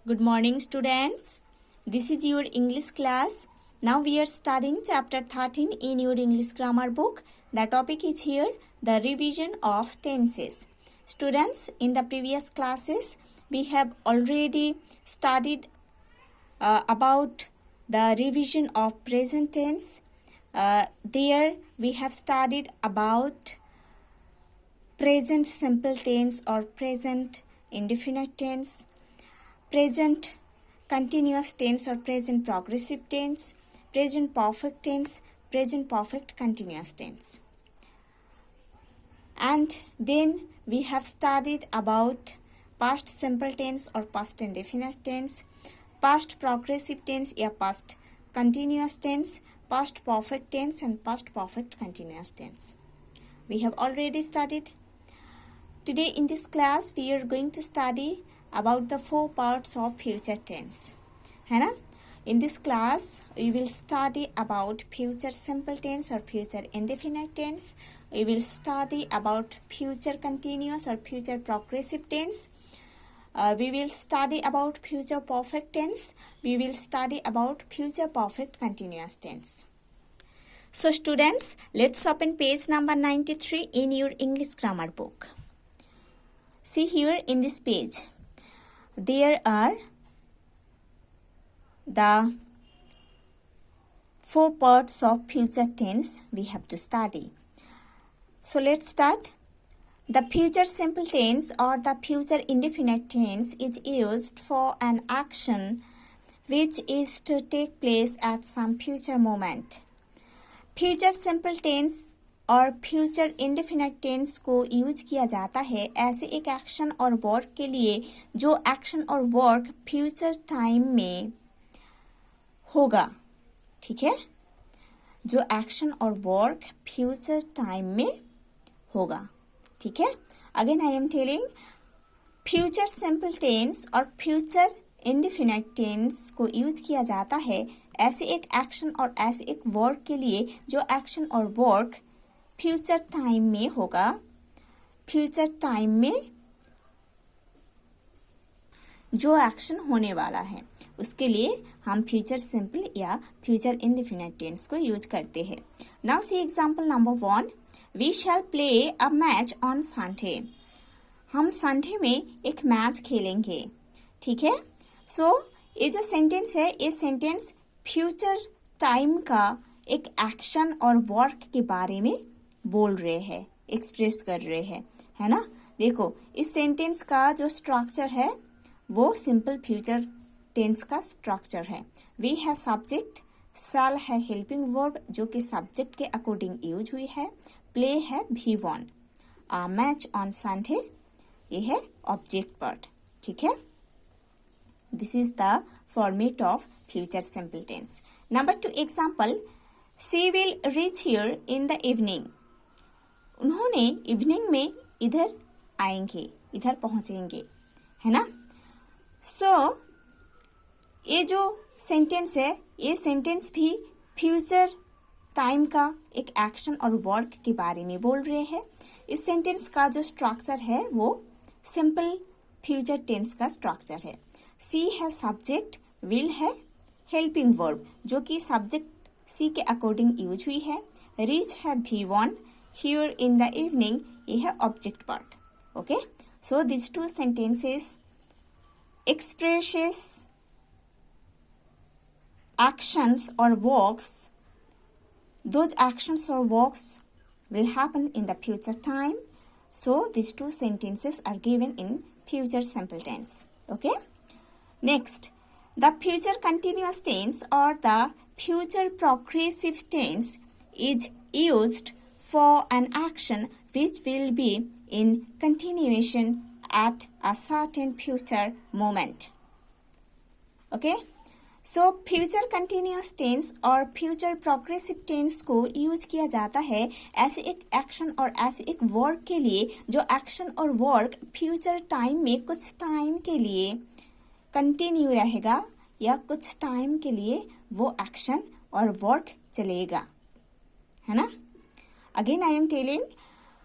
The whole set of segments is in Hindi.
Good morning, students. This is your English class. Now we are studying chapter 13 in your English grammar book. The topic is here, the revision of tenses. Students, in the previous classes, we have already studied about the revision of present tense. There we have studied about present simple tense or present indefinite tense, present continuous tense or present progressive tense, present perfect tense, present perfect continuous tense. And then we have studied about past simple tense or past indefinite tense, past progressive tense or past continuous tense, past perfect tense and past perfect continuous tense. We have already studied. Today in this class we are going to study about the 4 parts of future tense. है ना? In this class we will study about future simple tense or future indefinite tense. We will study about future continuous or future progressive tense. We will study about future perfect tense. We will study about future perfect continuous tense. So students, let's open page number 93 in your English grammar book. See here in this page, there are the 4 parts of future tense we have to study. So let's start. The future simple tense or the future indefinite tense is used for an action which is to take place at some future moment. Future simple tense और फ्यूचर इंडेफिनिट टेंस को यूज किया जाता है ऐसे एक एक्शन और वर्क के लिए जो एक्शन और वर्क फ्यूचर टाइम में होगा. ठीक है, जो एक्शन और वर्क फ्यूचर टाइम में होगा. ठीक है, again I am telling, future simple tense और फ्यूचर इंडेफिनिट टेंस को यूज किया जाता है ऐसे एक एक्शन और ऐसे एक वर्क के लिए जो एक्शन और वर्क फ्यूचर टाइम में होगा. फ्यूचर टाइम में जो एक्शन होने वाला है उसके लिए हम फ्यूचर सिंपल या फ्यूचर इंडेफिनिट टेंस को यूज करते हैं. Now see example number 1, we shall play a match on Sunday. हम संडे में एक मैच खेलेंगे. ठीक है, सो ये जो सेंटेंस है ये सेंटेंस फ्यूचर टाइम का एक एक्शन और वर्क के बारे में बोल रहे हैं, एक्सप्रेस कर रहे हैं, है ना. देखो इस सेंटेंस का जो स्ट्रक्चर है वो सिंपल फ्यूचर टेंस का स्ट्रक्चर है. वी है सब्जेक्ट, शैल है हेल्पिंग वर्ब जो कि सब्जेक्ट के अकॉर्डिंग यूज हुई है, प्ले है V1, मैच ऑन संडे ये है ऑब्जेक्ट पार्ट. ठीक है, this is the format of future simple tense. Number 2 example, she will reach here in the evening. उन्होंने इवनिंग में इधर आएंगे, इधर पहुंचेंगे, है ना. सो ये जो सेंटेंस है ये सेंटेंस भी फ्यूचर टाइम का एक एक्शन और वर्क के बारे में बोल रहे हैं. इस सेंटेंस का जो स्ट्रक्चर है वो सिंपल फ्यूचर टेंस का स्ट्रक्चर है. सी है सब्जेक्ट, विल है हेल्पिंग वर्ब जो कि सब्जेक्ट सी के अकॉर्डिंग यूज हुई है, रीच है V1, here in the evening ये है object part. Okay, so this 2 sentences expresses actions or works. Those actions or works will happen in the future time. So these 2 sentences are given in future simple tense. Okay, next, the future continuous tense or the future progressive tense is used for an action which will be in continuation at a certain future moment. Okay, so future continuous tense और future progressive tense को यूज किया जाता है ऐसे एक एक्शन और ऐसे एक वर्क के लिए जो एक्शन और वर्क फ्यूचर टाइम में कुछ टाइम के लिए कंटिन्यू रहेगा या कुछ टाइम के लिए वो एक्शन और वर्क चलेगा, है ना. अगेन आई एम टेलिंग,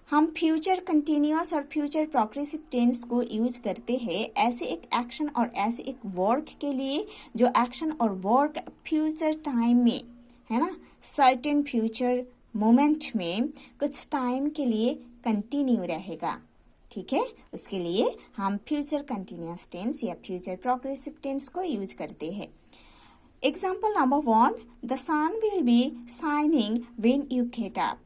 हम फ्यूचर कंटिन्यूअस और फ्यूचर प्रोग्रेसिव टेंस को यूज करते हैं ऐसे एक एक्शन और ऐसे एक वर्क के लिए जो एक्शन और वर्क फ्यूचर टाइम में, है ना, सर्टेन फ्यूचर मोमेंट में कुछ टाइम के लिए कंटिन्यू रहेगा। ठीक है, उसके लिए हम फ्यूचर कंटिन्यूअस टेंस या फ्यूचर प्रोग्रेसिव टेंस को यूज करते हैं। Example number 1, the sun will be shining when you get up.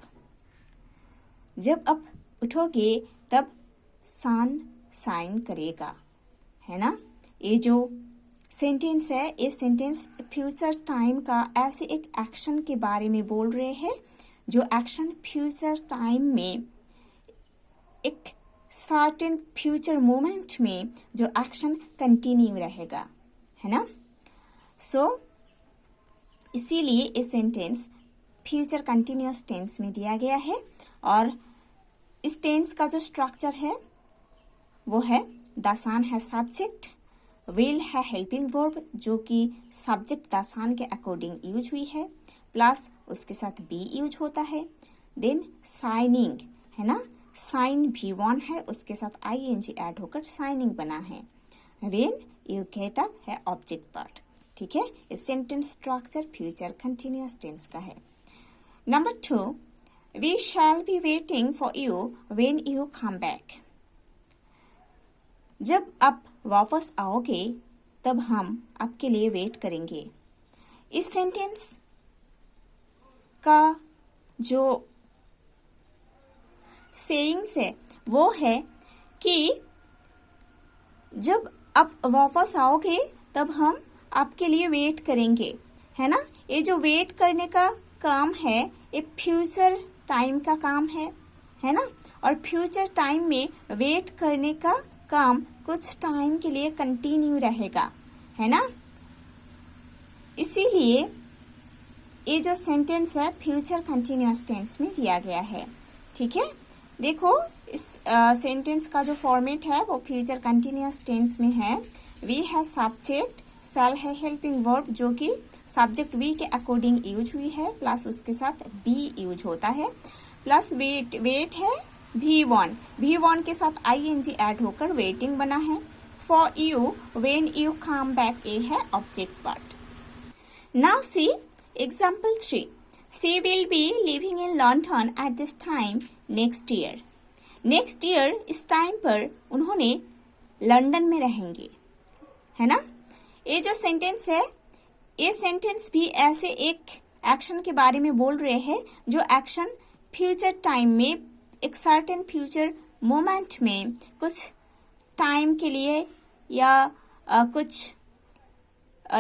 जब आप उठोगे तब सन शाइन करेगा, है ना। ये जो सेंटेंस है, ये सेंटेंस फ्यूचर टाइम का ऐसे एक एक्शन के बारे में बोल रहे हैं जो एक्शन फ्यूचर टाइम में एक सर्टेन फ्यूचर मोमेंट में जो एक्शन कंटिन्यू रहेगा, है ना। सो इसीलिए ये सेंटेंस फ्यूचर कंटिन्यूअस टेंस में दिया गया है और इस टेंस का जो स्ट्रक्चर है वो है द सन है सब्जेक्ट, विल है हेल्पिंग वर्ब जो कि सब्जेक्ट द सन के अकॉर्डिंग यूज हुई है, प्लस उसके साथ बी यूज होता है, देन शाइनिंग, है ना, साइन V1 है, उसके साथ ing ऐड होकर शाइनिंग बना है, व्हेन यू गेट अप है ऑब्जेक्ट पार्ट। ठीक है, इस sentence structure future continuous tense का है। Number 2, we shall be waiting for you when you come back. जब आप वापस आओगे तब हम आपके लिए वेट करेंगे। इस सेंटेंस का जो सेइंग्स है वो है कि जब आप वापस आओगे तब हम आपके लिए वेट करेंगे, है ना। ये जो वेट करने का काम है ये फ्यूचर टाइम का काम है ना, और फ्यूचर टाइम में वेट करने का काम कुछ टाइम के लिए कंटिन्यू रहेगा, है ना। इसीलिए ये जो सेंटेंस है फ्यूचर कंटिन्यूअस टेंस में दिया गया है। ठीक है, देखो इस सेंटेंस का जो फॉर्मेट है वो फ्यूचर कंटिन्यूअस टेंस में है। वी है सब्जेक्ट, शैल है हेल्पिंग वर्ब जो कि सब्जेक्ट वी के अकॉर्डिंग यूज हुई है, प्लस उसके साथ बी यूज होता है, प्लस वेट है V1 के साथ ing ऐड होकर वेटिंग बना है। For you when you come back a है object part. Now see example 3, she will be living in London at this time next year. Next year इस टाइम पर उन्होंने लंदन में रहेंगे, है ना। ये जो सेंटेंस है ये सेंटेंस भी ऐसे एक एक्शन के बारे में बोल रहे हैं जो एक्शन फ्यूचर टाइम में एक सर्टेन फ्यूचर मोमेंट में कुछ टाइम के लिए या कुछ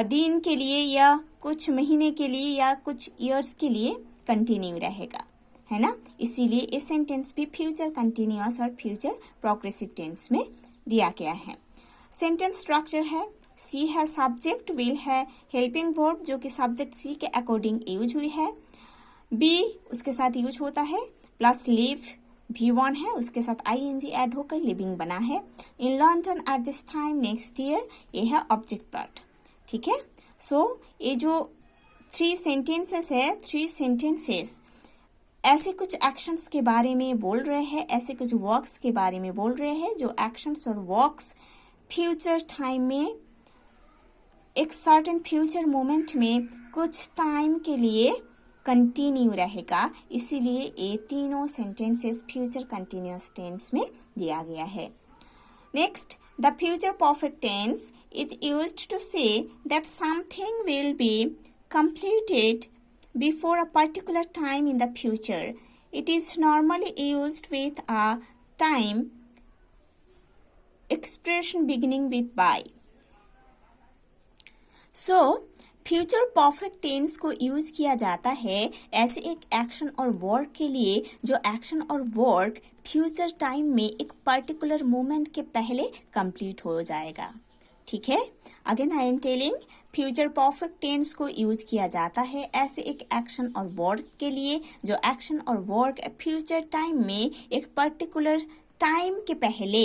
दिन के लिए या कुछ महीने के लिए या कुछ ईयर्स के लिए कंटिन्यू रहेगा, है ना। इसीलिए ये सेंटेंस भी फ्यूचर कंटिन्यूअस और फ्यूचर प्रोग्रेसिव टेंस में दिया गया है। सेंटेंस स्ट्रक्चर है सी है सब्जेक्ट, विल है हेल्पिंग वर्ब जो कि सब्जेक्ट सी के अकॉर्डिंग यूज हुई है, बी उसके साथ यूज होता है, प्लस लिव V1 है उसके साथ ing ऐड होकर लिविंग बना है। इन London at this time next year ये है ऑब्जेक्ट पार्ट। ठीक है, सो ये जो 3 सेंटेंसेस है, 3 सेंटेंसेस ऐसे कुछ एक्शंस के बारे में बोल रहे हैं, ऐसे कुछ वर्क्स के बारे में बोल रहे हैं जो एक्शंस और वर्क्स फ्यूचर टाइम में एक सर्टेन फ्यूचर मोमेंट में कुछ टाइम के लिए कंटिन्यू रहेगा। इसीलिए ये तीनों सेंटेंसेस फ्यूचर कंटिन्यूअस टेंस में दिया गया है। Next, the future perfect tense is used to say that something will be completed before a particular time in the future. It is normally used with a time expression beginning with by. So, future perfect tense को यूज किया जाता है ऐसे एक एक्शन और वर्क के लिए जो एक्शन और वर्क फ्यूचर टाइम में एक पर्टिकुलर मोमेंट के पहले कंप्लीट हो जाएगा। ठीक है, again I am telling, future perfect tense को यूज किया जाता है ऐसे एक एक्शन और वर्क के लिए जो एक्शन और वर्क फ्यूचर टाइम में एक पर्टिकुलर टाइम के पहले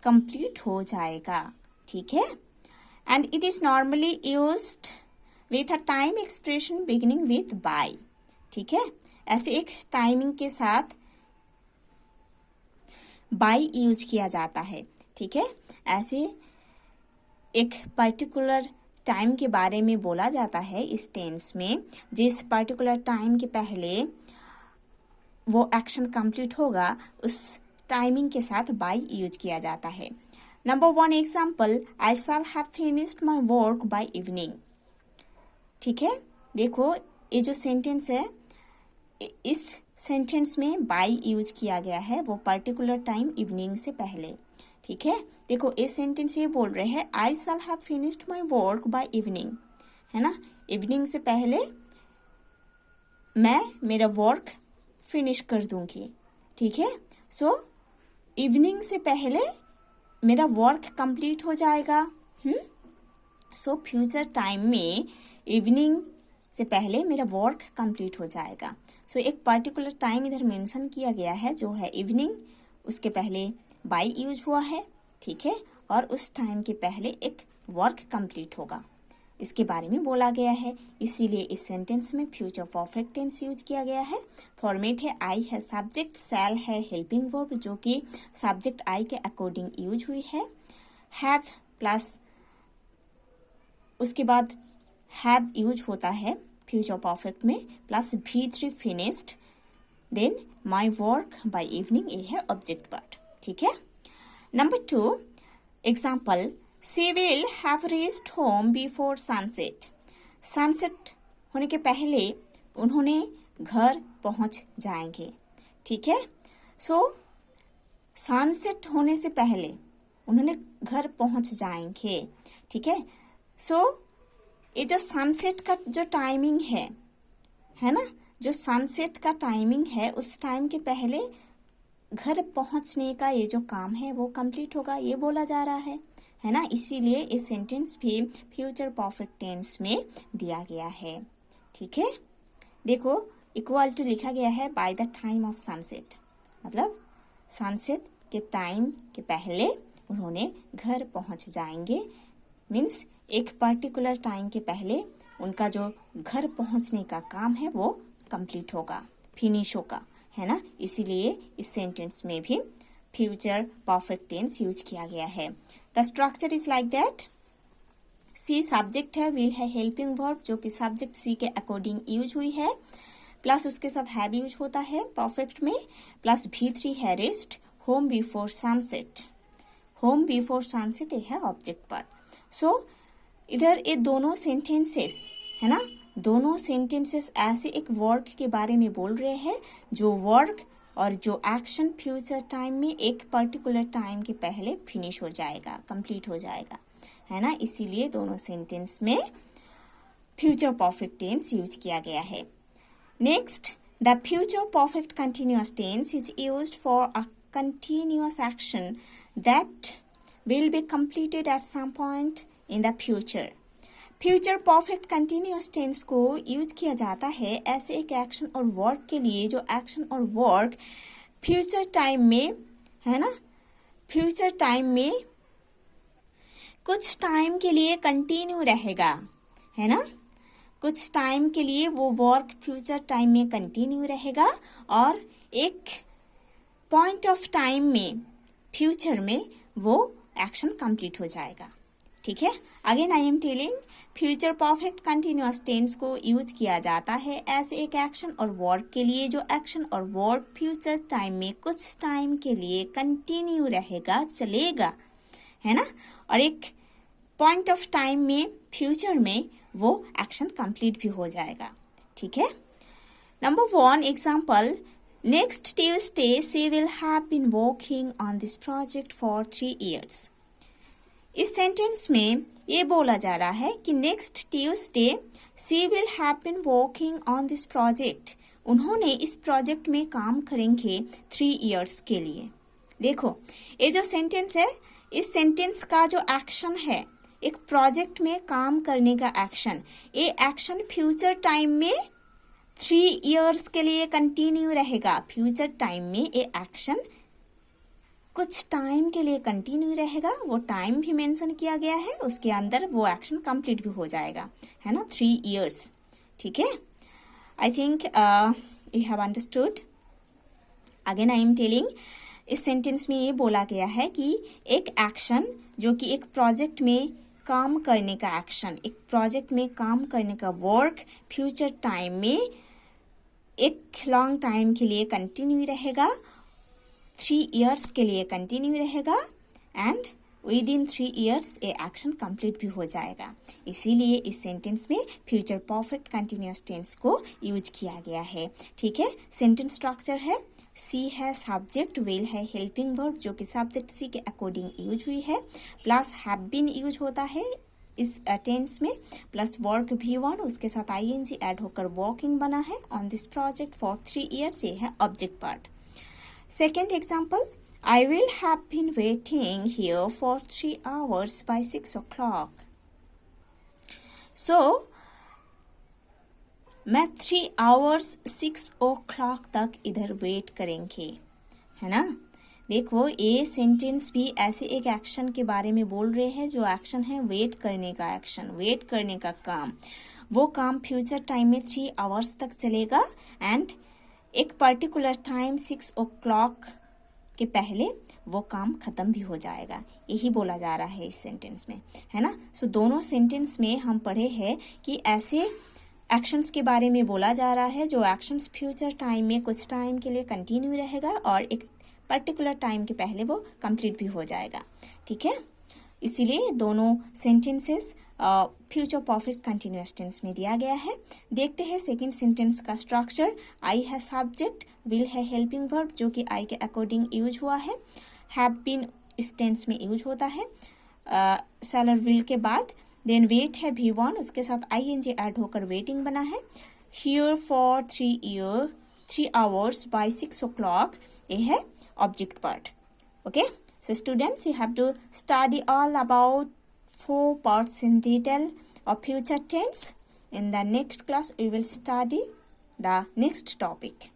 कंप्लीट हो जाएगा। ठीक है, and it is normally used with a time expression beginning with by. ठीक है, ऐसे एक टाइमिंग के साथ बाय यूज किया जाता है, ठीक है। ऐसे एक पर्टिकुलर टाइम के बारे में बोला जाता है इस टेंस में, जिस पर्टिकुलर टाइम के पहले वो एक्शन कंप्लीट होगा उस टाइमिंग के साथ बाय यूज किया जाता है। Number 1 example, I shall have finished my work by evening. ठीक है, देखो ये जो सेंटेंस है इस सेंटेंस में बाय यूज किया गया है, वो पर्टिकुलर टाइम इवनिंग से पहले। ठीक है, देखो ये सेंटेंस ये बोल रहे हैं I shall have finished my work by evening, है ना। इवनिंग से पहले मैं मेरा वर्क फिनिश कर दूंगी, ठीक है। सो इवनिंग से पहले मेरा वर्क कंप्लीट हो जाएगा। सो फ्यूचर टाइम में इवनिंग से पहले मेरा वर्क कंप्लीट हो जाएगा। सो एक पर्टिकुलर टाइम इधर मेंशन किया गया है जो है इवनिंग, उसके पहले बाय यूज हुआ है, ठीक है, और उस टाइम के पहले एक वर्क कंप्लीट होगा, इसके बारे में बोला गया है। इसीलिए इस सेंटेंस में फ्यूचर परफेक्ट टेंस यूज किया गया है। फॉर्मेट है आई है सब्जेक्ट, शैल है हेल्पिंग वर्ब जो कि सब्जेक्ट आई के अकॉर्डिंग यूज हुई है। हैव प्लस उसके बाद हैव यूज होता है फ्यूचर परफेक्ट में, plus V3 finished, then my work by evening, ये है ऑब्जेक्ट पार्ट, ठीक है। Number 2 example, she will have reached home before sunset. Sunset होने के पहले उन्होंने घर पहुंच जाएंगे, ठीक है। सो सनसेट होने से पहले उन्होंने घर पहुंच जाएंगे, ठीक है। सो ये जो सनसेट का जो टाइमिंग है ना, जो सनसेट का टाइमिंग है उस टाइम के पहले घर पहुंचने का ये जो काम है वो कंप्लीट होगा, ये बोला जा रहा है ना। इसीलिए इस सेंटेंस भी फ्यूचर परफेक्ट टेंस में दिया गया है, ठीक है। देखो इक्वल टू लिखा गया है by the time of sunset, मतलब सनसेट के टाइम के पहले उन्होंने घर पहुंच जाएंगे, मीन्स एक पर्टिकुलर टाइम के पहले उनका जो घर पहुंचने का काम है वो कंप्लीट होगा, फिनिश होगा, है ना। इसीलिए इस सेंटेंस में भी फ्यूचर परफेक्ट टेंस यूज किया गया है। The structure is like that, see subject है, विल है हेल्पिंग वर्ब जो कि सब्जेक्ट सी के अकॉर्डिंग यूज हुई है, प्लस उसके साथ हैव यूज होता है परफेक्ट में, प्लस V3 है rest, home before sunset, home before sunset ये है ऑब्जेक्ट पार्ट। सो इधर ये दोनों सेंटेंसेस है ना, दोनों सेंटेंसेस ऐसे एक वर्क के बारे में बोल रहे हैं जो वर्क और जो एक्शन फ्यूचर टाइम में एक पर्टिकुलर टाइम के पहले फिनिश हो जाएगा, कंप्लीट हो जाएगा, है ना। इसीलिए दोनों सेंटेंस में फ्यूचर परफेक्ट टेंस यूज किया गया है। Next, the future perfect continuous tense is used for a continuous action that will be completed at some point in the future. Future perfect continuous tense को यूज किया जाता है ऐसे एक एक्शन और वर्क के लिए जो एक्शन और वर्क फ्यूचर टाइम में, है ना, फ्यूचर टाइम में कुछ टाइम के लिए कंटिन्यू रहेगा, है ना, कुछ टाइम के लिए वो वर्क फ्यूचर टाइम में कंटिन्यू रहेगा और एक पॉइंट ऑफ टाइम में फ्यूचर में वो एक्शन कंप्लीट हो जाएगा, ठीक है। Again I am telling, future perfect continuous tense को यूज किया जाता है ऐसे एक एक्शन और वर्क के लिए जो एक्शन और वर्क फ्यूचर टाइम में कुछ टाइम के लिए कंटिन्यू रहेगा, चलेगा, है ना, और एक पॉइंट ऑफ टाइम में फ्यूचर में वो एक्शन कंप्लीट भी हो जाएगा, ठीक है। Number 1 example, next Tuesday she will have been working on this project for 3 years। इस सेंटेंस में ये बोला जा रहा है कि next Tuesday she will have been working on this project, उन्होंने इस प्रोजेक्ट में काम करेंगे 3 years के लिए। देखो ये जो सेंटेंस है, इस सेंटेंस का जो एक्शन है, एक प्रोजेक्ट में काम करने का एक्शन, ये एक्शन फ्यूचर टाइम में 3 years के लिए कंटिन्यू रहेगा। फ्यूचर टाइम में ये एक्शन कुछ टाइम के लिए कंटिन्यू रहेगा, वो टाइम भी मेंशन किया गया है, उसके अंदर वो एक्शन कंप्लीट भी हो जाएगा, है ना, 3 years, ठीक है। I think you have understood. Again I am telling, इस सेंटेंस में ये बोला गया है कि एक एक्शन जो कि एक प्रोजेक्ट में काम करने का एक्शन, एक प्रोजेक्ट में काम करने का वर्क फ्यूचर टाइम में एक लॉन्ग टाइम के लिए कंटिन्यू रहेगा, 3 इयर्स के लिए कंटिन्यू रहेगा एंड विद इन 3 इयर्स ये एक्शन कंप्लीट भी हो जाएगा। इसीलिए इस सेंटेंस में फ्यूचर परफेक्ट कंटिन्यूअस टेंस को यूज किया गया है। ठीक है, सेंटेंस स्ट्रक्चर है, सी है सब्जेक्ट, विल है हेल्पिंग वर्ब जो कि सब्जेक्ट सी के अकॉर्डिंग यूज हुई है, प्लस हैव बीन यूज होता है इस टेंस में, प्लस वर्क V1 उसके साथ ING ऐड होकर वर्किंग बना है on this project for 3 years, ये है object part. Second example, I will have been waiting here for 3 hours by 6 o'clock. So, मैं 3 hours 6 o'clock तक इधर वेट करेंगे, है ना। देखो ये सेंटेंस भी ऐसे एक एक्शन के बारे में बोल रहे हैं जो एक्शन है वेट करने का एक्शन, वेट करने का काम। वो काम फ्यूचर टाइम में 3 आवर्स तक चलेगा एंड एक पर्टिकुलर टाइम 6 o'clock के पहले वो काम खत्म भी हो जाएगा, यही बोला जा रहा है इस सेंटेंस में, है ना। सो दोनों सेंटेंस में हम पढ़े हैं कि ऐसे एक्शंस के बारे में बोला जा रहा है जो एक्शंस फ्यूचर टाइम में कुछ टाइम के लिए कंटिन्यू रहेगा और एक पर्टिकुलर टाइम के पहले वो कंप्लीट भी हो जाएगा। ठीक है, इसीलिए दोनों sentences future perfect continuous tense में दिया गया है। देखते हैं सेकंड सेंटेंस का स्ट्रक्चर। आई है सब्जेक्ट, विल है हेल्पिंग वर्ब जो कि आई के अकॉर्डिंग यूज हुआ है, हैव बीन इस टेंस में यूज होता है सेलर विल के बाद, देन वेट है V1 उसके साथ ING ऐड होकर वेटिंग बना है, here for 3 hours bye 6 o'clock ये है object part. Okay, so students you have to study all about 4 parts in detail of future tense. In the next class we will study the next topic.